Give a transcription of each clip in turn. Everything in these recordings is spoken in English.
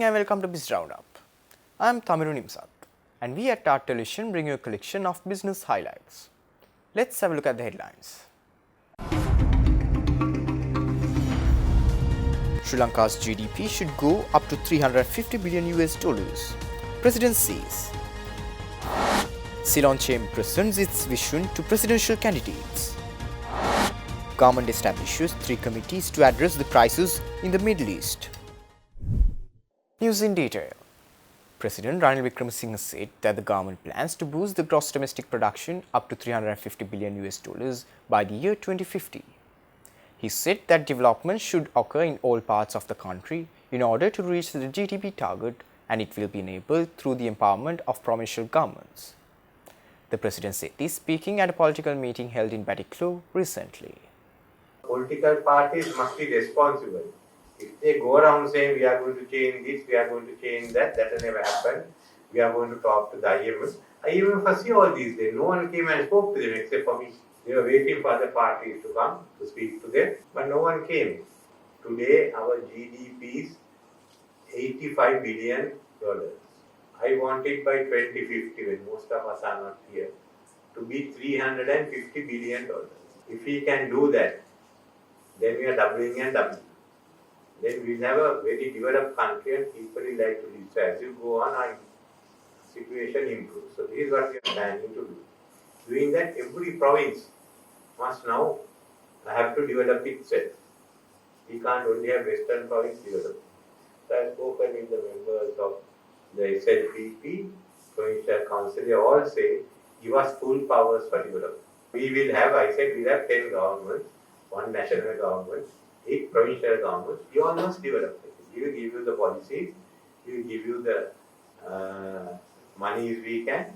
and welcome to Biz RoundUp. I am Tamiru Nimsat and we at Art Television bring you a collection of business highlights. Let's have a look at the headlines. Sri Lanka's GDP should go up to 350 billion US dollars. President says. Ceylon Chamber presents its vision to presidential candidates. Government establishes 3 committees to address the crisis in the Middle East. News in detail. President Ranil Wickremesinghe said that the government plans to boost the gross domestic production up to 350 billion US dollars by the year 2050. He said that development should occur in all parts of the country in order to reach the GDP target, and it will be enabled through the empowerment of provincial governments. The president said this speaking at a political meeting held in Batticaloa recently. Political parties must be responsible. If they go around saying we are going to change this, we are going to change that, that will never happen. We are going to talk to the IMF. IMF foresee all these things. No one came and spoke to them except for me. They were waiting for the parties to come to speak to them, but no one came. Today our GDP is $85 billion. I want it by 2050, when most of us are not here, to be $350 billion. If we can do that, then we are doubling and doubling. Then we will have a very developed country and people will like to live. So as you go on, our situation improves. So this is what we are planning to do. Doing that, every province must now have to develop itself. We can't only have Western province develop. So I have spoken with the members of the SLPP, Provincial Council, they all say, give us full powers for development. We will have, I said, we have 10 governments, 1 national government, 8 provincial governments. You all must develop it. We will give you the policies, we will give you the monies we can.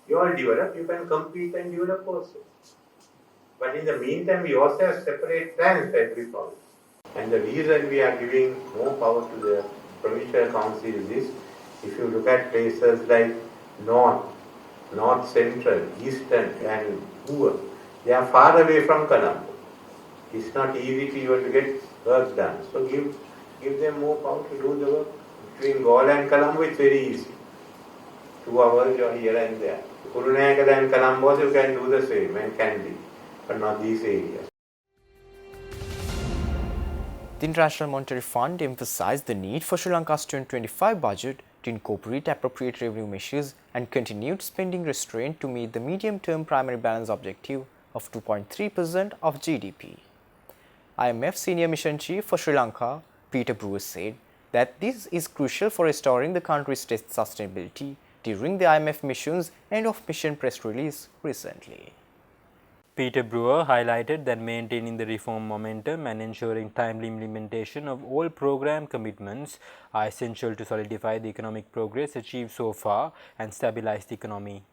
You all develop, you can compete and develop also. But in the meantime, we also have separate plans for every province. And the reason we are giving more power to the provincial council is this. If you look at places like North Central, Eastern and Poor, they are far away from Colombo. It's not easy for you to get work done. So give them more power to do the work. Between Galle and Colombo, it's very easy. 2 hours you are here and there. Kurunegala and Colombo, you can do the same and can be, but not these areas. The International Monetary Fund emphasized the need for Sri Lanka's 2025 budget to incorporate appropriate revenue measures and continued spending restraint to meet the medium-term primary balance objective of 2.3% of GDP. IMF Senior Mission Chief for Sri Lanka, Peter Brewer, said that this is crucial for restoring the country's debt sustainability during the IMF mission's end-of-mission press release recently. Peter Brewer highlighted that maintaining the reform momentum and ensuring timely implementation of all program commitments are essential to solidify the economic progress achieved so far and stabilize the economy.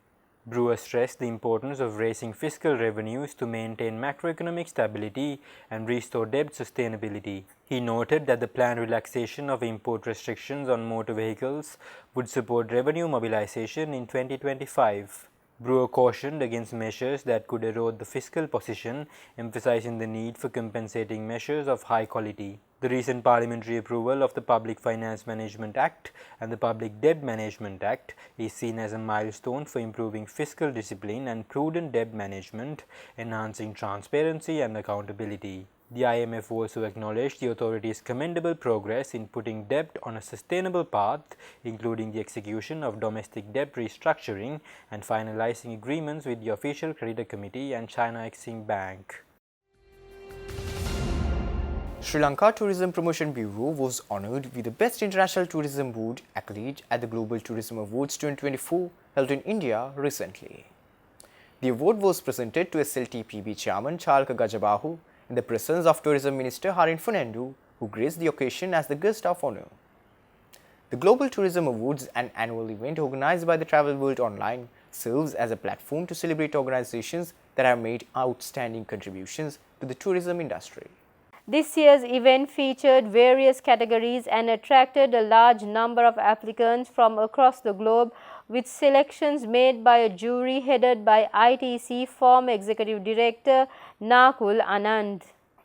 Brewer stressed the importance of raising fiscal revenues to maintain macroeconomic stability and restore debt sustainability. He noted that the planned relaxation of import restrictions on motor vehicles would support revenue mobilization in 2025. Brewer cautioned against measures that could erode the fiscal position, emphasizing the need for compensating measures of high quality. The recent parliamentary approval of the Public Finance Management Act and the Public Debt Management Act is seen as a milestone for improving fiscal discipline and prudent debt management, enhancing transparency and accountability. The IMF also acknowledged the authority's commendable progress in putting debt on a sustainable path, including the execution of domestic debt restructuring and finalizing agreements with the Official Creditor Committee and China Exim Bank. Sri Lanka Tourism Promotion Bureau was honoured with the Best International Tourism Board accolade at the Global Tourism Awards 2024 held in India recently. The award was presented to SLTPB Chairman Chalka Gajabahu in the presence of Tourism Minister Harin Fernando, who graced the occasion as the guest of honour. The Global Tourism Awards, an annual event organized by the Travel World Online, serves as a platform to celebrate organizations that have made outstanding contributions to the tourism industry. This year's event featured various categories and attracted a large number of applicants from across the globe, with selections made by a jury headed by ITC former Executive Director Nakul Anand.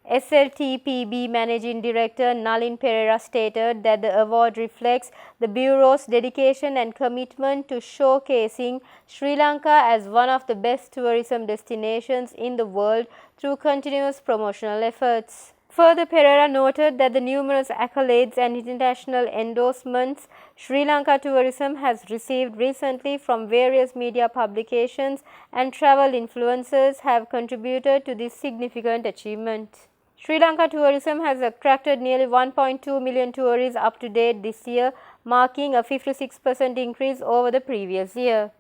SLTPB Managing Director Nalin Pereira stated that the award reflects the Bureau's dedication and commitment to showcasing Sri Lanka as one of the best tourism destinations in the world through continuous promotional efforts. Further, Pereira noted that the numerous accolades and international endorsements Sri Lanka tourism has received recently from various media publications and travel influencers have contributed to this significant achievement. Sri Lanka tourism has attracted nearly 1.2 million tourists up to date this year, marking a 56% increase over the previous year.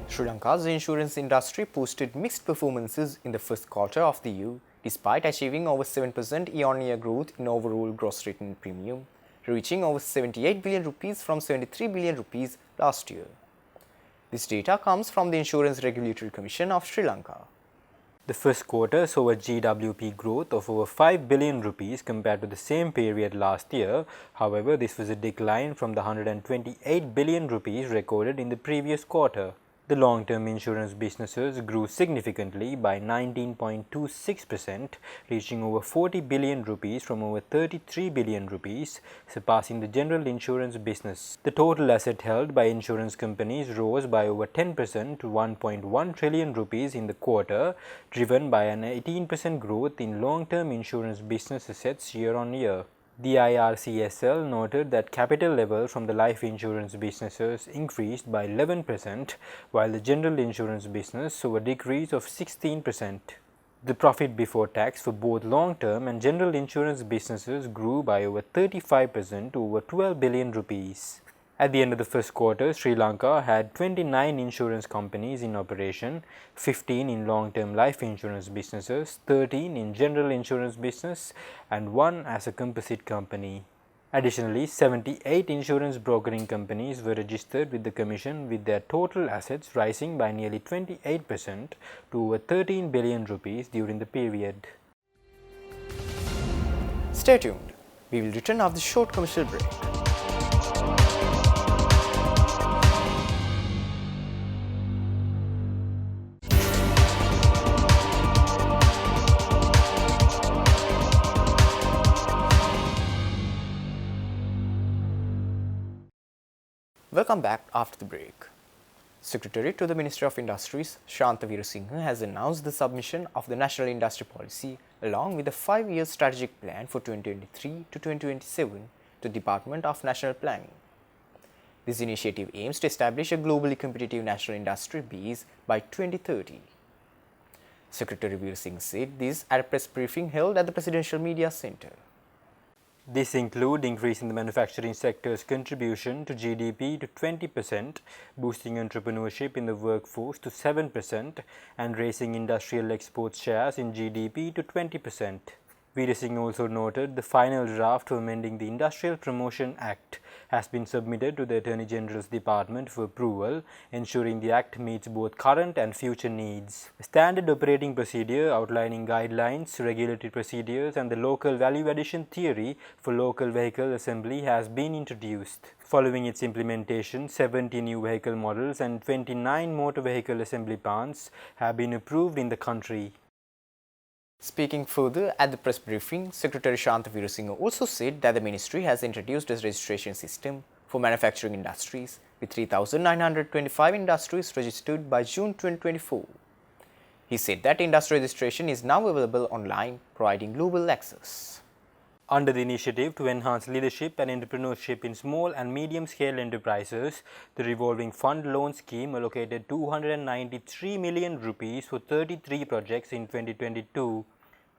Sri Lanka's insurance industry posted mixed performances in the first quarter of the year, despite achieving over 7% year-on-year growth in overall gross written premium, reaching over 78 billion rupees from 73 billion rupees last year. This data comes from the Insurance Regulatory Commission of Sri Lanka. The first quarter saw a GWP growth of over 5 billion rupees compared to the same period last year. However, this was a decline from the 128 billion rupees recorded in the previous quarter. The long-term insurance businesses grew significantly by 19.26%, reaching over 40 billion rupees from over 33 billion rupees, surpassing the general insurance business. The total asset held by insurance companies rose by over 10% to 1.1 trillion rupees in the quarter, driven by an 18% growth in long-term insurance business assets year-on-year. The IRCSL noted that capital levels from the life insurance businesses increased by 11%, while the general insurance business saw a decrease of 16%. The profit before tax for both long-term and general insurance businesses grew by over 35% to over 12 billion rupees. At the end of the first quarter, Sri Lanka had 29 insurance companies in operation, 15 in long-term life insurance businesses, 13 in general insurance business, and 1 as a composite company. Additionally, 78 insurance brokering companies were registered with the Commission, with their total assets rising by nearly 28% to over 13 billion rupees during the period. Stay tuned. We will return after the short commercial break. Welcome back after the break. Secretary to the Ministry of Industries, Shanta Veerasinghe, has announced the submission of the National Industry Policy along with a 5-year strategic plan for 2023 to 2027 to the Department of National Planning. This initiative aims to establish a globally competitive national industry base by 2030. Secretary Veerasinghe said this at a press briefing held at the Presidential Media Center. This includes increasing the manufacturing sector's contribution to GDP to 20%, boosting entrepreneurship in the workforce to 7%, and raising industrial export shares in GDP to 20%. Veerasinghe also noted the final draft for amending the Industrial Promotion Act has been submitted to the Attorney General's Department for approval, ensuring the Act meets both current and future needs. A standard operating procedure outlining guidelines, regulatory procedures, and the local value addition theory for local vehicle assembly has been introduced. Following its implementation, 70 new vehicle models and 29 motor vehicle assembly plants have been approved in the country. Speaking further at the press briefing, Secretary Shanta Veerasinghe also said that the ministry has introduced a registration system for manufacturing industries with 3,925 industries registered by June 2024. He said that industry registration is now available online, providing global access. Under the initiative to enhance leadership and entrepreneurship in small and medium-scale enterprises, the revolving fund loan scheme allocated 293 million rupees for 33 projects in 2022.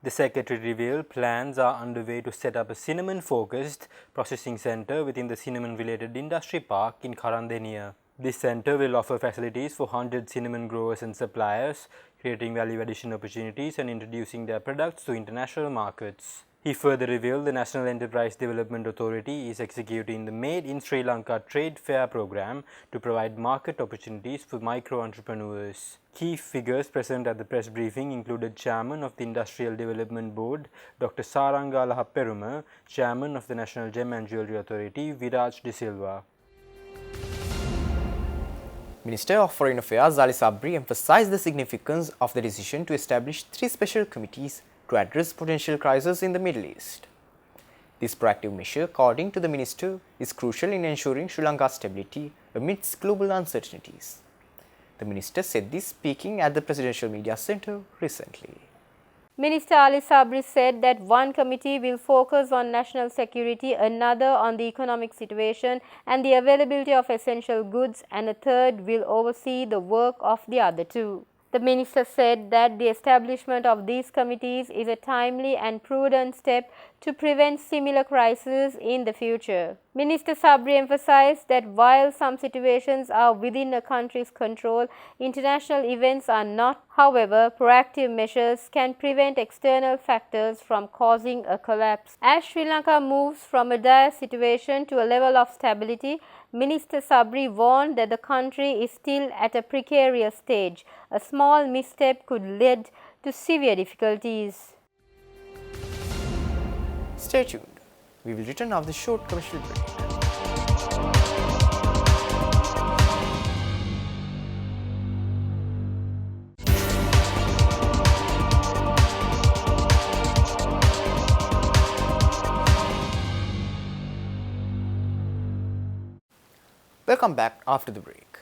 The Secretary revealed plans are underway to set up a cinnamon-focused processing center within the cinnamon-related industry park in Karandeniya. This center will offer facilities for 100 cinnamon growers and suppliers, creating value addition opportunities and introducing their products to international markets. He further revealed the National Enterprise Development Authority is executing the Made in Sri Lanka Trade Fair program to provide market opportunities for micro-entrepreneurs. Key figures present at the press briefing included Chairman of the Industrial Development Board, Dr. Saranga Lahaperuma, Chairman of the National Gem and Jewellery Authority, Viraj De Silva. Minister of Foreign Affairs Ali Sabri emphasized the significance of the decision to establish 3 special committees to address potential crises in the Middle East. This proactive measure, according to the minister, is crucial in ensuring Sri Lanka's stability amidst global uncertainties. The minister said this speaking at the Presidential Media Centre recently. Minister Ali Sabri said that one committee will focus on national security, another on the economic situation and the availability of essential goods, and a third will oversee the work of the other 2. The minister said that the establishment of these committees is a timely and prudent step to prevent similar crises in the future. Minister Sabri emphasized that while some situations are within a country's control, international events are not. However, proactive measures can prevent external factors from causing a collapse. As Sri Lanka moves from a dire situation to a level of stability, Minister Sabri warned that the country is still at a precarious stage. A small misstep could lead to severe difficulties. Stay tuned. We will return after the short commercial break. Welcome back after the break.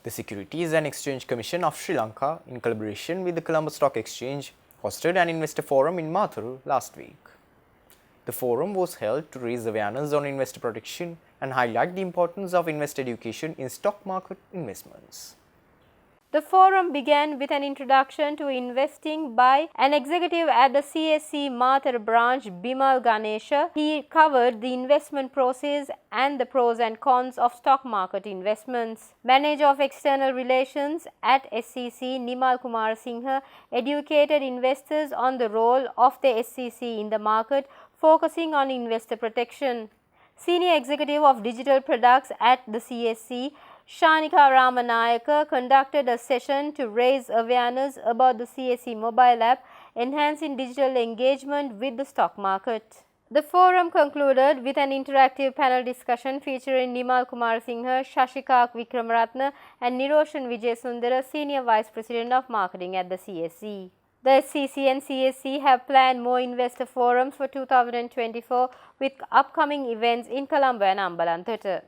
The Securities and Exchange Commission of Sri Lanka, in collaboration with the Colombo Stock Exchange, hosted an investor forum in Matharu last week. The forum was held to raise awareness on investor protection and highlight the importance of investor education in stock market investments. The forum began with an introduction to investing by an executive at the CSC Mathur branch, Bimal Ganesha. He covered the investment process and the pros and cons of stock market investments. Manager of External Relations at SCC, Nimal Kumar Singha, educated investors on the role of the SCC in the market, focusing on investor protection. Senior Executive of Digital Products at the CSC, Shanika Ramanayaka, conducted a session to raise awareness about the CSC mobile app, enhancing digital engagement with the stock market. The forum concluded with an interactive panel discussion featuring Nimal Kumar Singha, Shashikak Vikramaratne and Niroshan Vijayasundara, Senior Vice President of Marketing at the CSC. The SCC and CSC have planned more investor forums for 2024 with upcoming events in Colombo and Ambalantota.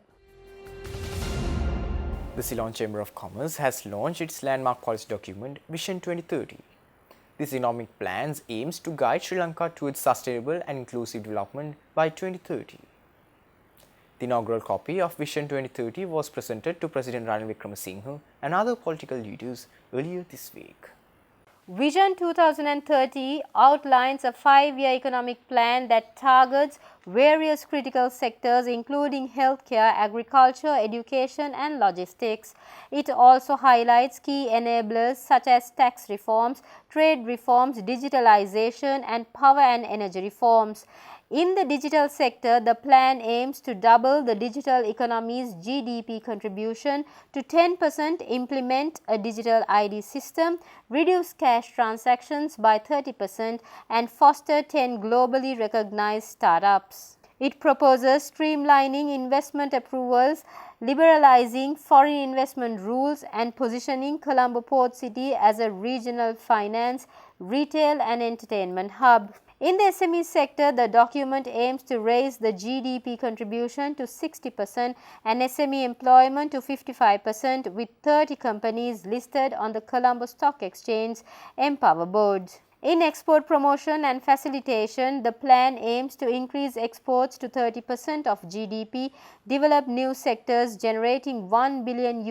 The Ceylon Chamber of Commerce has launched its landmark policy document, Vision 2030. This economic plan aims to guide Sri Lanka towards sustainable and inclusive development by 2030. The inaugural copy of Vision 2030 was presented to President Ranil Wickremesinghe and other political leaders earlier this week. Vision 2030 outlines a 5-year economic plan that targets various critical sectors including healthcare, agriculture, education and logistics. It also highlights key enablers such as tax reforms, trade reforms, digitalization and power and energy reforms. In the digital sector, the plan aims to double the digital economy's GDP contribution to 10%, implement a digital ID system, reduce cash transactions by 30% and foster 10 globally recognized startups. It proposes streamlining investment approvals, liberalizing foreign investment rules and positioning Colombo Port City as a regional finance, retail and entertainment hub. In the SME sector, the document aims to raise the GDP contribution to 60% and SME employment to 55% with 30 companies listed on the Colombo Stock Exchange Empower Board. In export promotion and facilitation, the plan aims to increase exports to 30% of GDP, develop new sectors generating $1 billion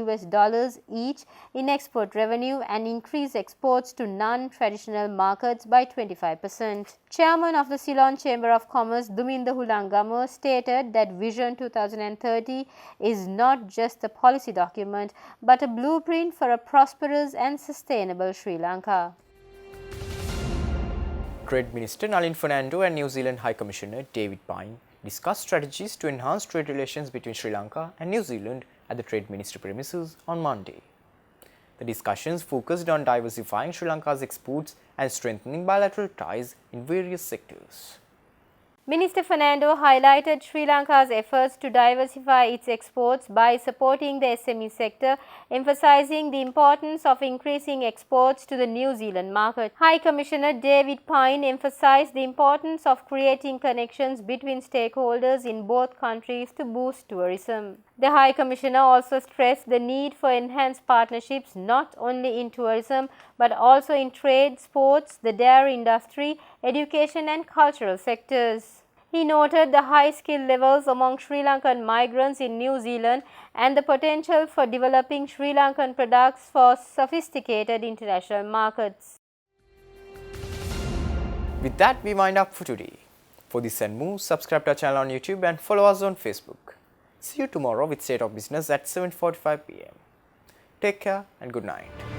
each in export revenue and increase exports to non-traditional markets by 25%. Chairman of the Ceylon Chamber of Commerce, Duminda Hulangamo, stated that Vision 2030 is not just a policy document but a blueprint for a prosperous and sustainable Sri Lanka. Trade Minister Nalin Fernando and New Zealand High Commissioner David Pine discussed strategies to enhance trade relations between Sri Lanka and New Zealand at the Trade Ministry premises on Monday. The discussions focused on diversifying Sri Lanka's exports and strengthening bilateral ties in various sectors. Minister Fernando highlighted Sri Lanka's efforts to diversify its exports by supporting the SME sector, emphasizing the importance of increasing exports to the New Zealand market. High Commissioner David Pine emphasized the importance of creating connections between stakeholders in both countries to boost tourism. The High Commissioner also stressed the need for enhanced partnerships not only in tourism but also in trade, sports, the dairy industry, education and cultural sectors. He noted the high skill levels among Sri Lankan migrants in New Zealand and the potential for developing Sri Lankan products for sophisticated international markets. With that, we wind up for today. For this and more, subscribe to our channel on YouTube and follow us on Facebook. See you tomorrow with State of Business at 7:45 p.m. Take care and good night.